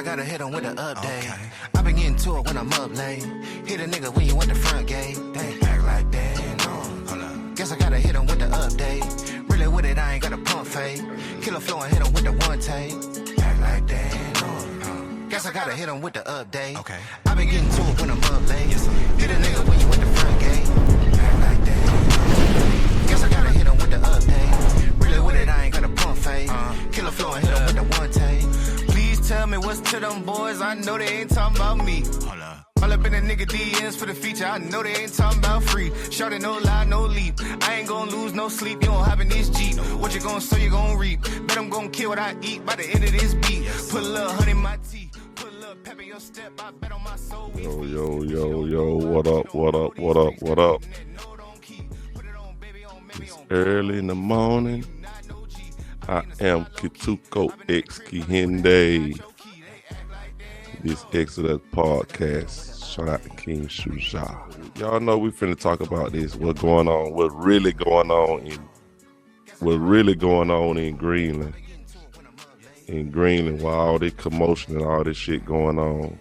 gotta hit him with the update. Okay. I been getting to it when I'm up late. Hit a nigga when you at the front gate. They act like that, no. Hold up. Guess I gotta hit him with the update. Really with it, I ain't got a pump fake. Killer flow and hit him with the one take. Act like that, no. Guess I gotta hit him with the update. Okay. I been getting to it when I'm up late. Yes, hit a nigga when you at the front gate. Act like that. Guess I gotta hit him with the update. Really with it, I ain't got a pump fake. Killer flow and hit him with the one take. Please tell me what's to them boys. I know they ain't talking about me. Hold up. All up in a nigga DMs for the feature. I know they ain't talking about free. Shorty, no lie, no leap. I ain't gonna lose no sleep. You don't have in this Jeep. What you gonna sow, you gonna reap. Bet I'm gonna kill what I eat by the end of this beat. Put a little honey in my tea. Put a little pepper in your step. I bet on my soul. Yo, what up? It's early in the morning. I am Kituko X Kihinde. This Exodus podcast. Shout out to King Shuja. Y'all know we finna talk about this. What's really going on in Greenland. In Greenland, while all this commotion and all this shit going on.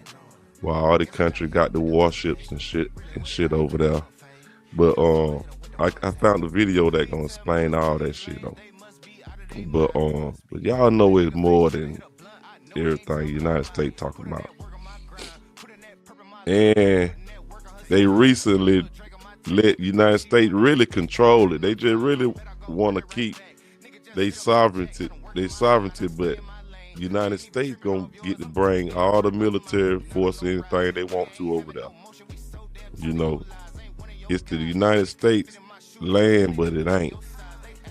While all the country got the warships and shit over there. But I found a video that gonna explain all that shit though. But y'all know it's more than everything the United States talking about. And they recently let United States really control it. They just really want to keep their sovereignty, but United States gonna get to bring all the military force, anything they want to over there. You know, it's the United States land, but it ain't.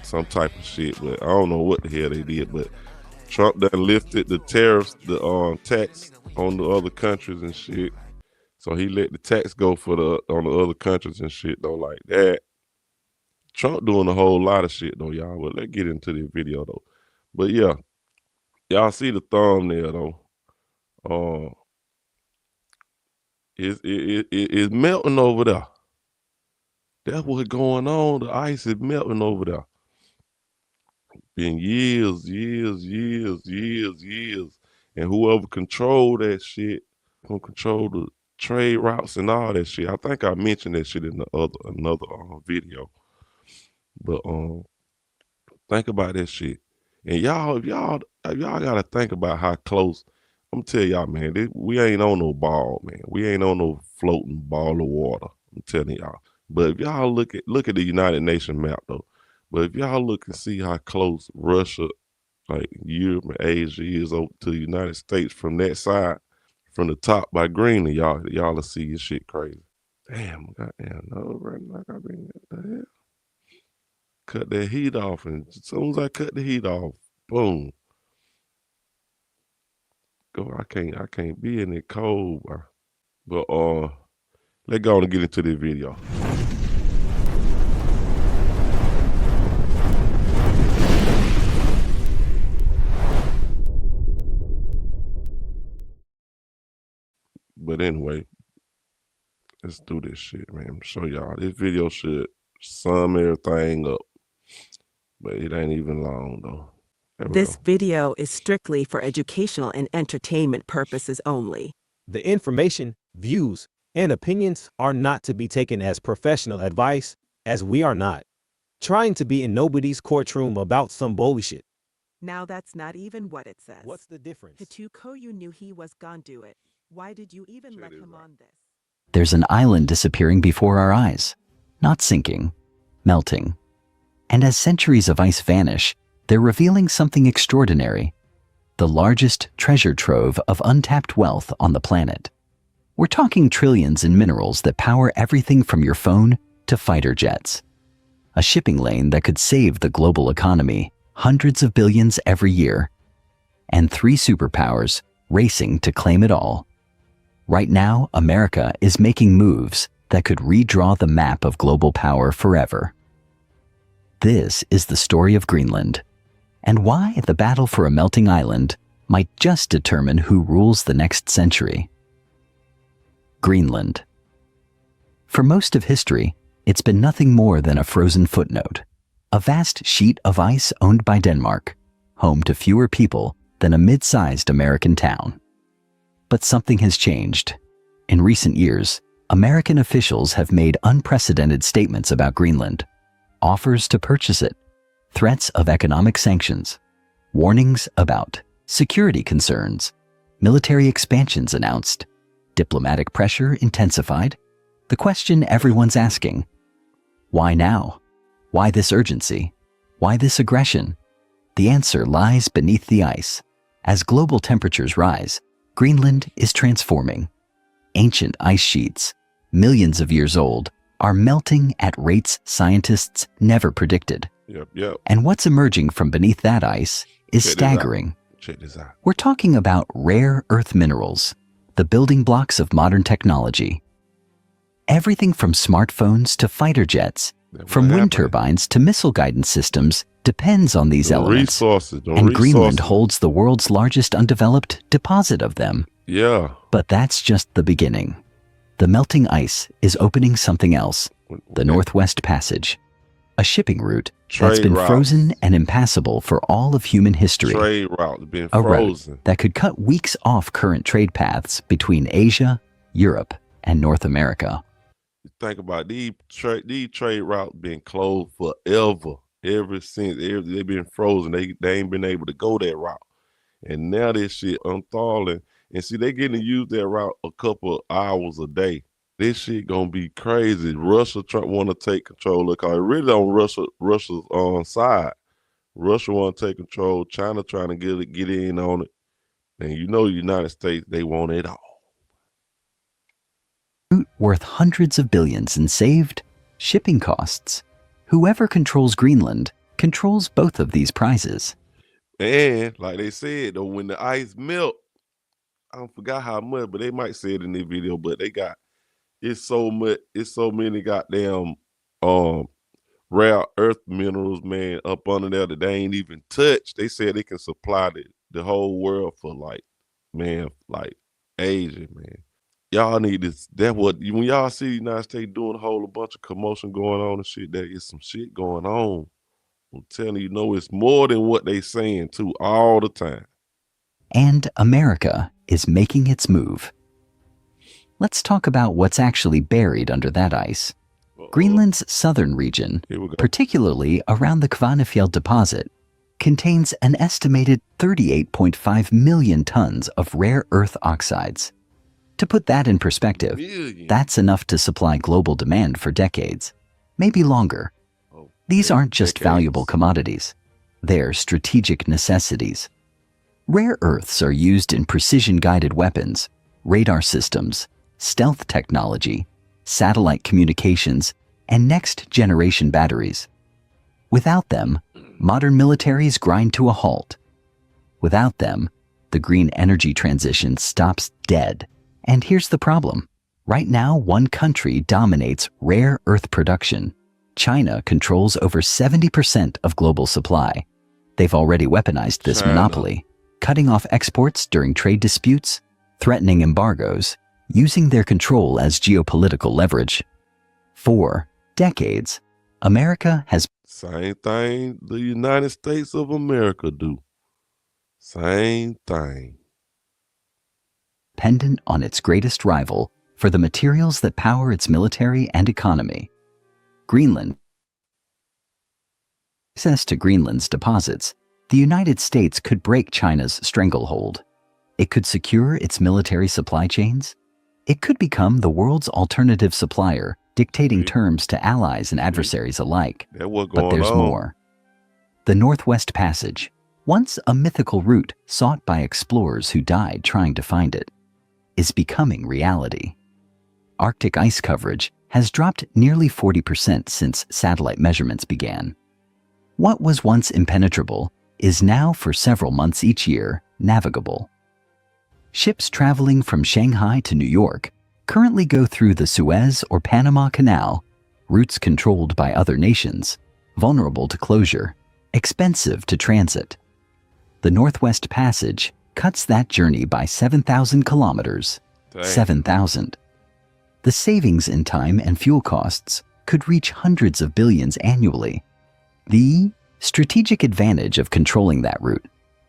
Some type of shit, but I don't know what the hell they did. But Trump done lifted the tariffs, the tax on the other countries and shit. So he let the tax go on the other countries and shit though, like that. Trump doing a whole lot of shit though, y'all. But let's get into this video though. But yeah, y'all see the thumbnail though. It's melting over there. That's what's going on. The ice is melting over there. Been years. And whoever control that shit, gonna control the trade routes and all that shit. I think I mentioned that shit in another video. But think about that shit. And y'all gotta think about how close. I'm telling y'all, man, we ain't on no ball, man. We ain't on no floating ball of water. I'm telling y'all. But if y'all look at the United Nations map though, but if y'all look and see how close Russia, like Europe and Asia is over to the United States from that side, from the top by Greenland, y'all will see this shit crazy. Damn, goddamn, no, right now I bring the hell. Cut that heat off, and as soon as I cut the heat off, boom. Go, I can't be in it cold, bro. But let's go on and get into this video. But anyway, let's do this shit, man. Show y'all. This video should sum everything up, but it ain't even long though. This video is strictly for educational and entertainment purposes only. The information, views, and opinions are not to be taken as professional advice, as we are not trying to be in nobody's courtroom about some bullshit. Now that's not even what it says. What's the difference? Kituko, you knew he was gonna do it. Why did you even let him on this? There's an island disappearing before our eyes, not sinking, melting. And as centuries of ice vanish, they're revealing something extraordinary, the largest treasure trove of untapped wealth on the planet. We're talking trillions in minerals that power everything from your phone to fighter jets. A shipping lane that could save the global economy hundreds of billions every year. And 3 superpowers racing to claim it all. Right now, America is making moves that could redraw the map of global power forever. This is the story of Greenland, and why the battle for a melting island might just determine who rules the next century. Greenland. For most of history, it's been nothing more than a frozen footnote, a vast sheet of ice owned by Denmark, home to fewer people than a mid-sized American town. But something has changed. In recent years, American officials have made unprecedented statements about Greenland. Offers to purchase it, threats of economic sanctions, warnings about security concerns, military expansions announced, diplomatic pressure intensified. The question everyone's asking: why now? Why this urgency? Why this aggression? The answer lies beneath the ice. As global temperatures rise, Greenland is transforming. Ancient ice sheets, millions of years old, are melting at rates scientists never predicted. Yep. And what's emerging from beneath that ice is staggering. Check this out. We're talking about rare earth minerals, the building blocks of modern technology. Everything from smartphones to fighter jets, from wind turbines to missile guidance systems, depends on these elements. And Greenland holds the world's largest undeveloped deposit of them. Yeah. But that's just the beginning. The melting ice is opening something else, the Northwest Passage, a shipping route that's been frozen and impassable for all of human history. Trade route been a frozen. route that could cut weeks off current trade paths between Asia, Europe, and North America. Think about these trade routes been closed forever. Ever since they've been frozen, they ain't been able to go that route. And now this shit unthaling. And see, they getting to use that route a couple hours a day. This shit gonna be crazy. Russia want to take control. Look, it really on Russia's side. Russia want to take control. China trying to get in on it. And you know, the United States, they want it all. Worth hundreds of billions in saved shipping costs. Whoever controls Greenland controls both of these prizes. And like they said, though, when the ice melt, I forgot how much, but they might say it in the video, but they got it's so many goddamn rare earth minerals, man, up under there that they ain't even touched. They said they can supply the whole world for like Asia, man. Y'all need this. That's what when y'all see the United States doing a whole bunch of commotion going on and shit, there is some shit going on. I'm telling you, it's more than what they saying too all the time. And America is making its move. Let's talk about what's actually buried under that ice. Greenland's southern region, particularly around the Kvanefjeld deposit, contains an estimated 38.5 million tons of rare earth oxides. To put that in perspective, that's enough to supply global demand for decades, maybe longer. These aren't just valuable commodities. They're strategic necessities. Rare earths are used in precision-guided weapons, radar systems, stealth technology, satellite communications, and next-generation batteries. Without them, modern militaries grind to a halt. Without them, the green energy transition stops dead. And here's the problem. Right now, one country dominates rare earth production. China controls over 70% of global supply. They've already weaponized this monopoly, cutting off exports during trade disputes, threatening embargoes, using their control as geopolitical leverage. For decades, America has same thing the United States of America do. Same thing. Dependent on its greatest rival for the materials that power its military and economy. Greenland. Access to Greenland's deposits, the United States could break China's stranglehold. It could secure its military supply chains. It could become the world's alternative supplier, dictating terms to allies and adversaries alike. But there's more. The Northwest Passage, once a mythical route sought by explorers who died trying to find it, is becoming reality. Arctic ice coverage has dropped nearly 40% since satellite measurements began. What was once impenetrable is now, for several months each year, navigable. Ships traveling from Shanghai to New York currently go through the Suez or Panama Canal, routes controlled by other nations, vulnerable to closure, expensive to transit. The Northwest Passage cuts that journey by 7,000 kilometers. 7,000. The savings in time and fuel costs could reach hundreds of billions annually. The strategic advantage of controlling that route,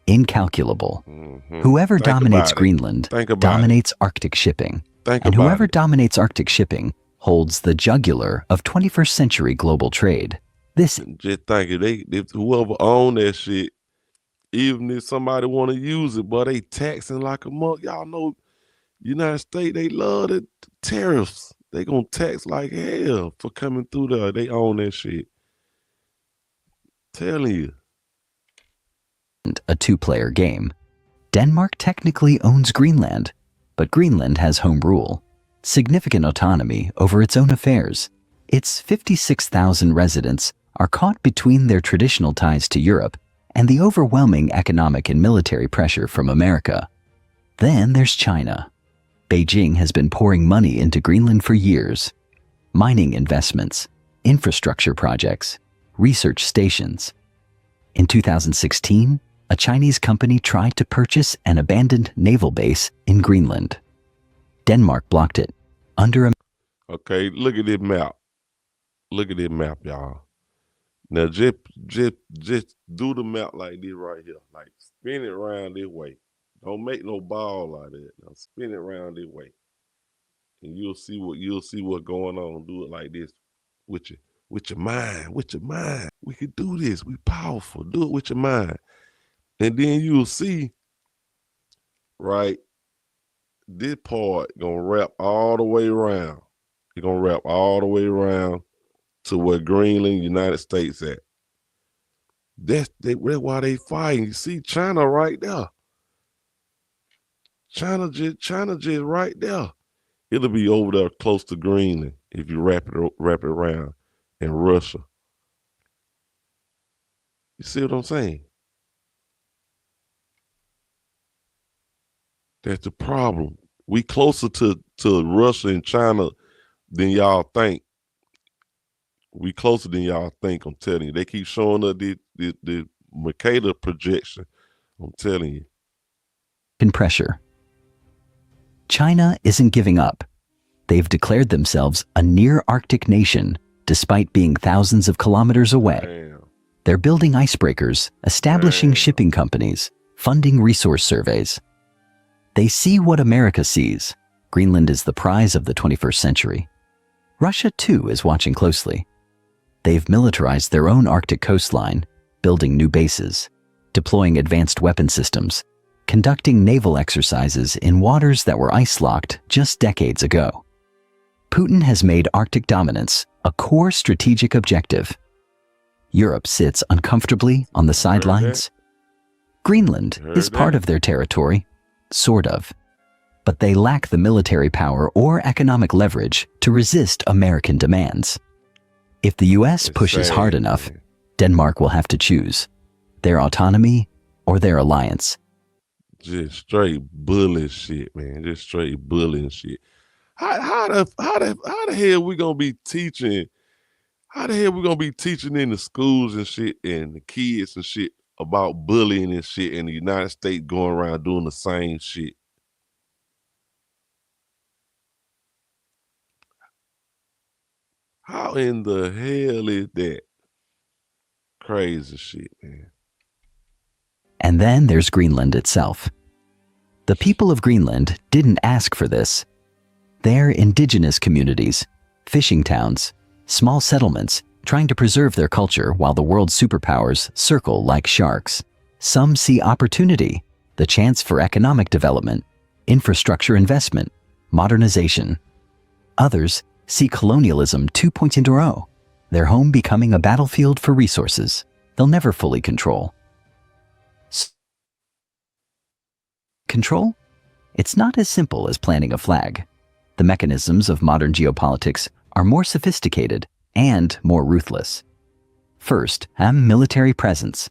incalculable. Mhm. Whoever Think dominates about it. Greenland Think about dominates Arctic shipping. Think And about whoever it. dominates Arctic shipping holds the jugular of 21st century global trade. This Just think if whoever own that shit, even if somebody want to use it, but they taxing like a mug. Y'all know United States, they love the tariffs. They gonna tax like hell for coming through there. They own that shit. Telling you. a two-player game. Denmark technically owns Greenland, but Greenland has home rule, significant autonomy over its own affairs. Its 56,000 residents are caught between their traditional ties to Europe and the overwhelming economic and military pressure from America. Then there's China. Beijing has been pouring money into Greenland for years. Mining investments, infrastructure projects, research stations. In 2016, a Chinese company tried to purchase an abandoned naval base in Greenland. Denmark blocked it under a Okay, look at this map. Look at this map, y'all. Now just do the map like this right here. Like spin it around this way. Don't make no ball out of it. Now spin it around this way. And you'll see what's going on. Do it like this with your mind. We can do this. We powerful. Do it with your mind. And then you'll see, right, this part gonna wrap all the way around. It's gonna wrap all the way around to where Greenland, United States at. That's why they fighting. You see China right there. China just right there. It'll be over there close to Greenland if you wrap it around. And Russia. You see what I'm saying? That's the problem. We closer to Russia and China than y'all think. We closer than y'all think, I'm telling you. They keep showing us the Mercator projection. I'm telling you. in pressure. China isn't giving up. They've declared themselves a near-Arctic nation despite being thousands of kilometers away. Damn. They're building icebreakers, establishing shipping companies, funding resource surveys. They see what America sees. Greenland is the prize of the 21st century. Russia, too, is watching closely. They've militarized their own Arctic coastline, building new bases, deploying advanced weapon systems, conducting naval exercises in waters that were ice-locked just decades ago. Putin has made Arctic dominance a core strategic objective. Europe sits uncomfortably on the sidelines. Greenland is part of their territory, sort of. But they lack the military power or economic leverage to resist American demands. If the US pushes hard enough, Denmark will have to choose their autonomy or their alliance. Just straight bullying shit, man. Just straight bullying shit. How the hell we gonna be teaching? How the hell we gonna be teaching in the schools and shit and the kids and shit about bullying and shit in the United States going around doing the same shit? How in the hell is that? Crazy shit, man. And then there's Greenland itself. The people of Greenland didn't ask for this. They're indigenous communities, fishing towns, small settlements trying to preserve their culture while the world's superpowers circle like sharks. Some see opportunity, the chance for economic development, infrastructure investment, modernization. Others see colonialism 2 points in a row, their home becoming a battlefield for resources they'll never fully control. Control? It's not as simple as planting a flag. The mechanisms of modern geopolitics are more sophisticated and more ruthless. First, military presence.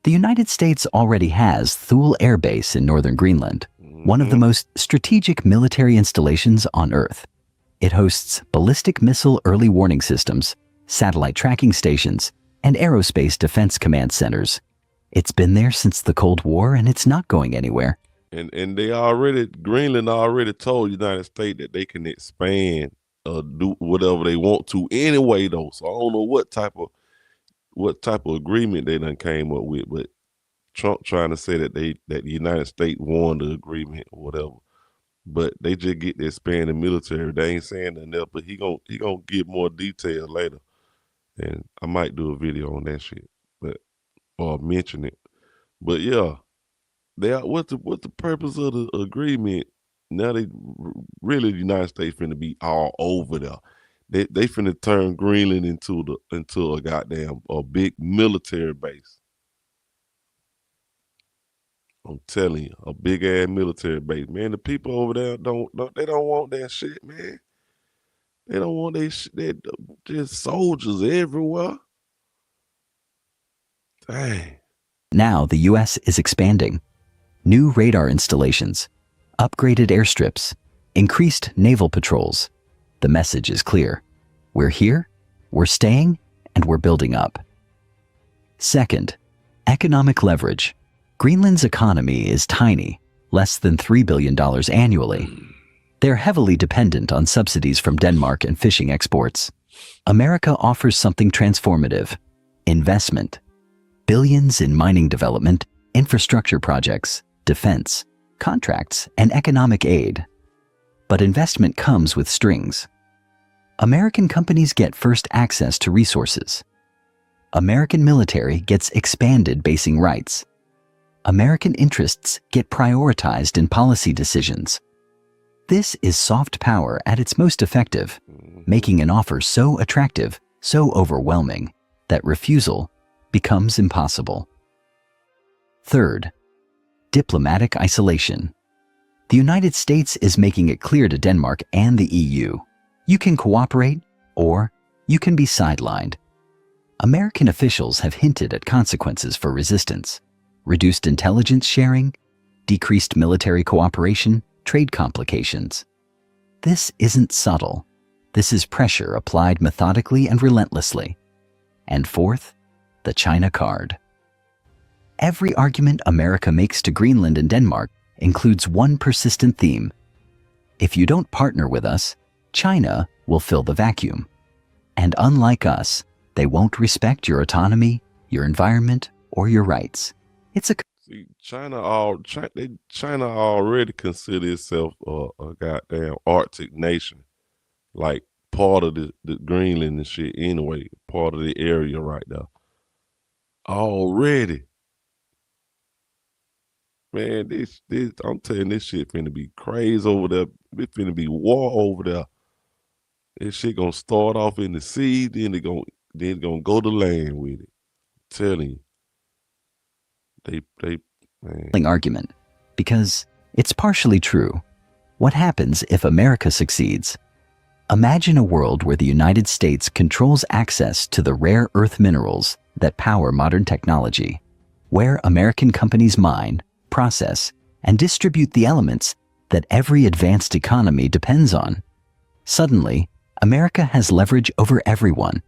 The United States already has Thule Air Base in northern Greenland, one of the most strategic military installations on Earth. It hosts ballistic missile early warning systems, satellite tracking stations, and aerospace defense command centers. It's been there since the Cold War, and it's not going anywhere. And Greenland already told United States that they can expand, do whatever they want to anyway though. So I don't know what type of agreement they done came up with, but Trump trying to say that the United States won the agreement or whatever. But they just get to expand the military. They ain't saying nothing else, but he gonna give more details later. And I might do a video on that shit. But or mention it. But yeah, what's the purpose of the agreement? Now really the United States finna be all over there. They finna turn Greenland into a goddamn a big military base. I'm telling you, a big ass military base, man. The people over there don't want that shit, man. They don't want there's soldiers everywhere. Dang. Now the U.S. is expanding. New radar installations, upgraded airstrips, increased naval patrols. The message is clear. We're here, we're staying, and we're building up. Second, economic leverage. Greenland's economy is tiny, less than $3 billion annually. They're heavily dependent on subsidies from Denmark and fishing exports. America offers something transformative: investment. Billions in mining development, infrastructure projects, defense, contracts, and economic aid. But investment comes with strings. American companies get first access to resources. American military gets expanded basing rights. American interests get prioritized in policy decisions. This is soft power at its most effective, making an offer so attractive, so overwhelming, that refusal becomes impossible. Third, diplomatic isolation. The United States is making it clear to Denmark and the EU, you can cooperate or you can be sidelined. American officials have hinted at consequences for resistance: reduced intelligence sharing, decreased military cooperation, trade complications. This isn't subtle. This is pressure applied methodically and relentlessly. And fourth, the China card. Every argument America makes to Greenland and Denmark includes one persistent theme. If you don't partner with us, China will fill the vacuum. And unlike us, they won't respect your autonomy, your environment, or your rights. It's a See, China already consider itself a goddamn Arctic nation, like part of the Greenland and shit anyway, part of the area right there. Already. Man, this I'm telling you, this shit finna be crazy over there. It finna be war over there. This shit gonna start off in the sea, then it gonna go to land with it. I'm telling you. They man. argument, because it's partially true. What happens if America succeeds? Imagine a world where the United States controls access to the rare earth minerals that power modern technology, where American companies mine, process, and distribute the elements that every advanced economy depends on. Suddenly, America has leverage over everyone.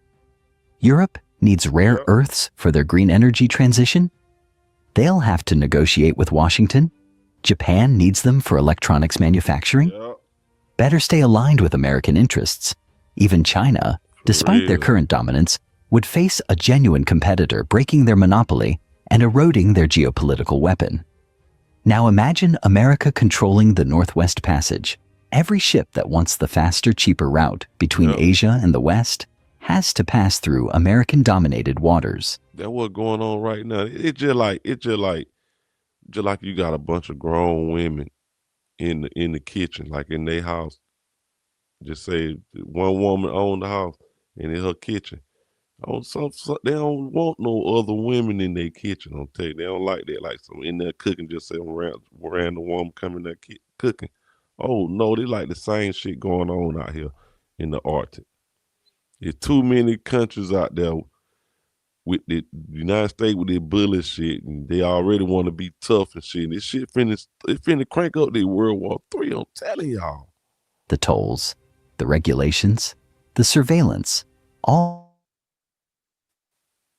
Europe needs rare earths for their green energy transition. They'll have to negotiate with Washington. Japan needs them for electronics manufacturing. Better stay aligned with American interests. Even China, despite their current dominance, would face a genuine competitor breaking their monopoly and eroding their geopolitical weapon. Now imagine America controlling the Northwest Passage. Every ship that wants the faster, cheaper route between Asia and the West has to pass through American-dominated waters. That's what's going on right now. It's just like you got a bunch of grown women in the kitchen, like in their house. Just say one woman owned the house and in her kitchen. They don't want no other women in their kitchen. I'll tell you, they don't like that. Like some in there cooking, just say random woman coming there cooking. Oh no, they like the same shit going on out here in the Arctic. There's too many countries out there with the United States with their bullet shit, and they already want to be tough and shit. And this shit finna crank up their World War III. I'm telling y'all. The tolls, the regulations, the surveillance, all.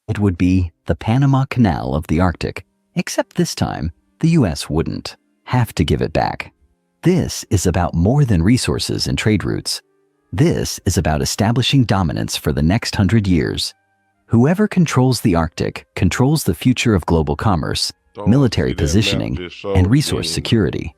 It would be the Panama Canal of the Arctic, except this time, the U.S. wouldn't have to give it back. This is about more than resources and trade routes. This is about establishing dominance for the next 100 years. Whoever controls the Arctic controls the future of global commerce military See that map positioning, just showed and resource Greenland. security.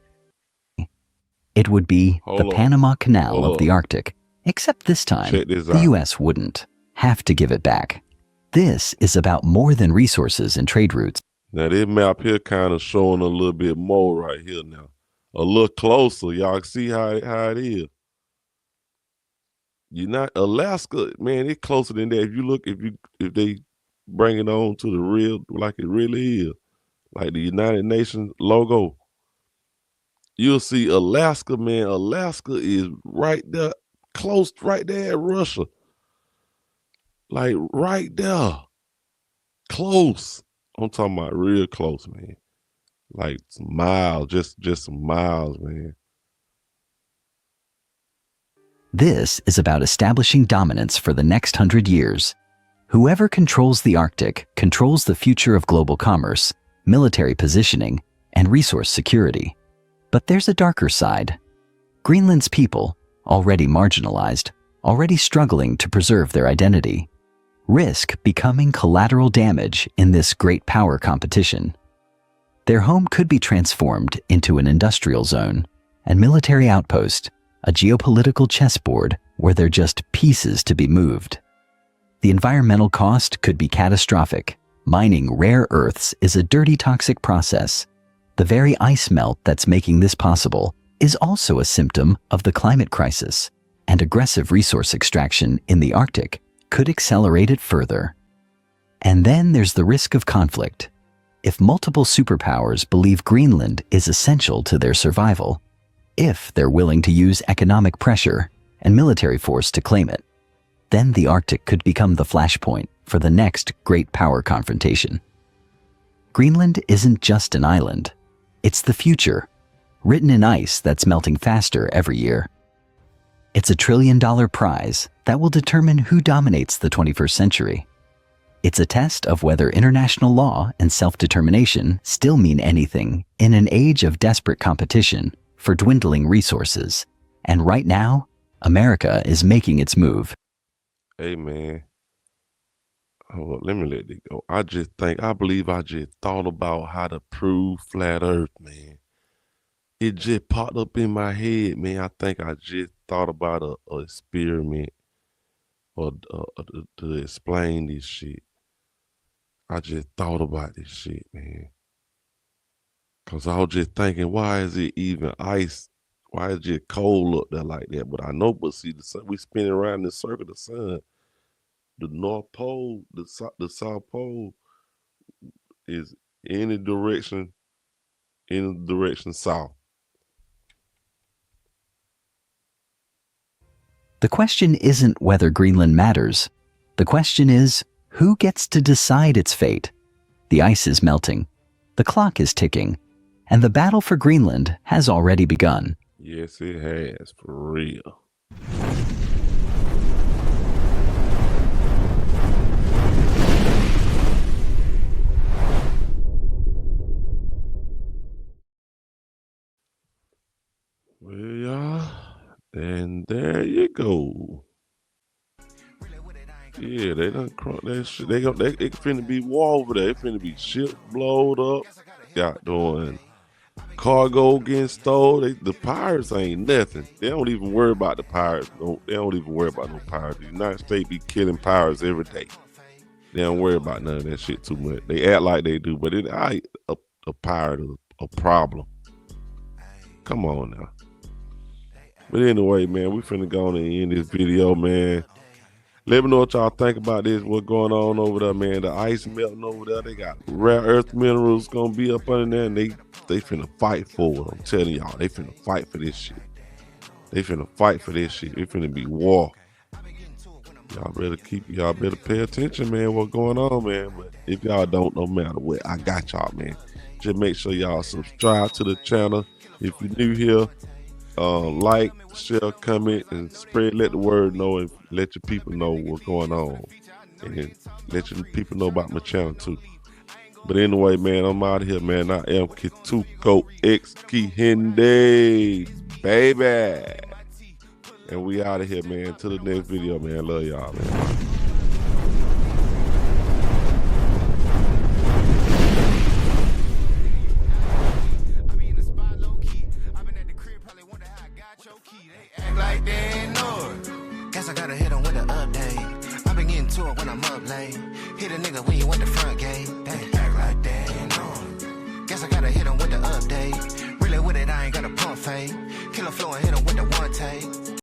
It would be the Hold up. Panama Canal Hold of the up. Arctic, except this time, Check this the out. U.S. wouldn't have to give it back. This is about more than resources and trade routes. Now this map here kind of showing a little bit more right here now. A little closer. Y'all can see how it is. You're not Alaska, man, it's closer than that. If you look, if they bring it on to the real, like it really is, like the United Nations logo, you'll see Alaska, man. Alaska is right there, close, right there at Russia. Like right there. Close. I'm talking about real close, man. Like some miles, just some miles, man. This is about establishing dominance for the next 100 years. Whoever controls the Arctic controls the future of global commerce, military positioning, and resource security. But there's a darker side. Greenland's people, already marginalized, already struggling to preserve their identity, risk becoming collateral damage in this great power competition. Their home could be transformed into an industrial zone, and military outpost, a geopolitical chessboard where they're just pieces to be moved. The environmental cost could be catastrophic. Mining rare earths is a dirty, toxic process. The very ice melt that's making this possible is also a symptom of the climate crisis, and aggressive resource extraction in the Arctic could accelerate it further. And then there's the risk of conflict. If multiple superpowers believe Greenland is essential to their survival, if they're willing to use economic pressure and military force to claim it, then the Arctic could become the flashpoint for the next great power confrontation. Greenland isn't just an island. It's the future, written in ice that's melting faster every year. It's $1 trillion prize that will determine who dominates the 21st century. It's a test of whether international law and self-determination still mean anything in an age of desperate competition for dwindling resources. And right now, America is making its move. Hey, man. Hold up, let me let it go. I believe I just thought about how to prove flat earth, man. It just popped up in my head, man. I think I just thought about a experiment or to explain this shit. I just thought about this shit, man. Cause I was just thinking, why is it even ice? Why is it just cold up there like that? But I know, but see, the sun, we spinning around the circle of the sun. The North Pole, the South Pole is in the direction south. The question isn't whether Greenland matters. The question is, who gets to decide its fate? The ice is melting, the clock is ticking, and the battle for Greenland has already begun. Yes, it has, for real. Well, y'all, and there you go. Yeah, they done crunk that shit. It finna be war over there. It finna be ship blowed up. Got doing cargo getting stolen. The pirates ain't nothing. They don't even worry about the pirates. They don't even worry about no pirates. The United States be killing pirates every day. They don't worry about none of that shit too much. They act like they do, but it ain't a pirate a problem. Come on now. But anyway, man, we finna go on and end this video, man. Let me know what y'all think about this. What's going on over there, man? The ice melting over there. They got rare earth minerals gonna be up under there, and they finna fight for it. I'm telling y'all, they finna fight for this shit. They finna fight for this shit. It finna be war. Y'all better pay attention, man. What's going on, man? But if y'all don't, no matter what, I got y'all, man. Just make sure y'all subscribe to the channel. If you're new here, like, share, comment, and let the word know, and let your people know what's going on, and let your people know about my channel too. But anyway, man, I'm out of here, man. I am Kituko X Kihinde, baby, and we out of here, man. Till the next video, man. Love y'all, man. Got your key, they act like they ain't know it. Guess I gotta hit 'em with an update. I been getting to it when I'm up late. Hit a nigga when you at the front gate. They act like they ain't know it. Guess I gotta hit 'em with the update. Really with it, I ain't got a pump fake. Killer flow and hit 'em with the one take.